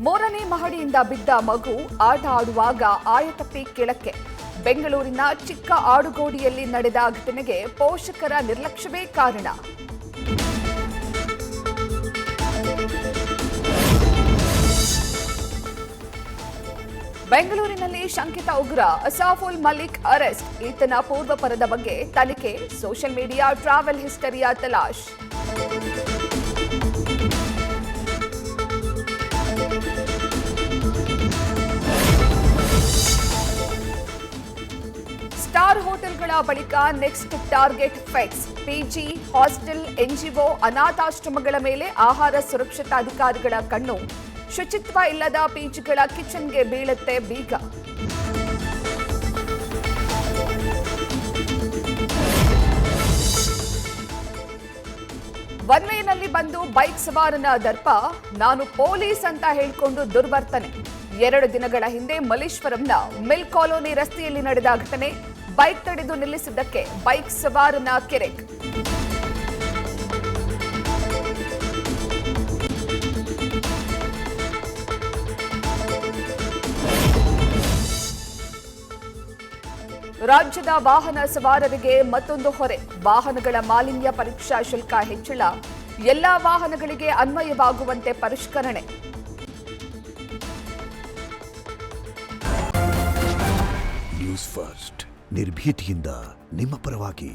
ಮೂರನೇ ಮಹಡಿಯಿಂದ ಬಿದ್ದ ಮಗು ಆಟ ಆಡುವಾಗ ಆಯತಪ್ಪಿ ಕೆಳಕ್ಕೆ. ಬೆಂಗಳೂರಿನ ಚಿಕ್ಕ ಆಡುಗೋಡಿಯಲ್ಲಿ ನಡೆದ ಘಟನೆಗೆ ಪೋಷಕರ ನಿರ್ಲಕ್ಷ್ಯವೇ ಕಾರಣ. ಬೆಂಗಳೂರಿನಲ್ಲಿ ಶಂಕಿತ ಉಗ್ರ ಅಸಾಫುಲ್ ಮಲಿಕ್ ಅರೆಸ್ಟ್. ಈತನ ಪೂರ್ವಪರದ ಬಗ್ಗೆ ತನಿಖೆ. ಸೋಷಿಯಲ್ ಮೀಡಿಯಾ ಟ್ರಾವೆಲ್ ಹಿಸ್ಟರಿಯ ತಲಾಶ್. ಸ್ಟಾರ್ ಹೋಟೆಲ್ಗಳ ಬಳಿಕ next target fix. PG, hostel, NGO, ಅನಾಥಾಶ್ರಮಗಳ ಮೇಲೆ ಆಹಾರ ಸುರಕ್ಷತಾಧಿಕಾರಿಗಳ ಕಣ್ಣು. ಶುಚಿತ್ವ ಇಲ್ಲದ ಪಿಜಿಗಳ ಕಿಚನ್ಗೆ ಬೀಳುತ್ತೆ ಬೀಗ. ಒನ್ವೇನಲ್ಲಿ ಬಂದು ಬೈಕ್ ಸವಾರನ ದರ್ಪ. ನಾನು ಪೊಲೀಸ್ ಅಂತ ಹೇಳಿಕೊಂಡು ದುರ್ವರ್ತನೆ. 2 ದಿನಗಳ ಹಿಂದೆ ಮಲ್ಲೇಶ್ವರಂನ ಮಿಲ್ ಕಾಲೋನಿ ರಸ್ತೆಯಲ್ಲಿ ನಡೆದ ಘಟನೆ. ಬೈಕ್ ತಡೆದು ನಿಲ್ಲಿಸಿದ್ದಕ್ಕೆ ಬೈಕ್ ಸವಾರನ ಕಿರಿಕ್. ರಾಜ್ಯದ ವಾಹನ ಸವಾರರಿಗೆ ಮತ್ತೊಂದು ಹೊರೆ. ವಾಹನಗಳ ಮಾಲಿನ್ಯ ಪರೀಕ್ಷಾ ಶುಲ್ಕ ಹೆಚ್ಚಳ. ಎಲ್ಲಾ ವಾಹನಗಳಿಗೆ ಅನ್ವಯವಾಗುವಂತೆ ಪರಿಷ್ಕರಣೆ. ನ್ಯೂಸ್ ಫಸ್ಟ್ ನಿರ್ಭೀತಿಯಿಂದ ನಿಮ್ಮ ಪರವಾಗಿ.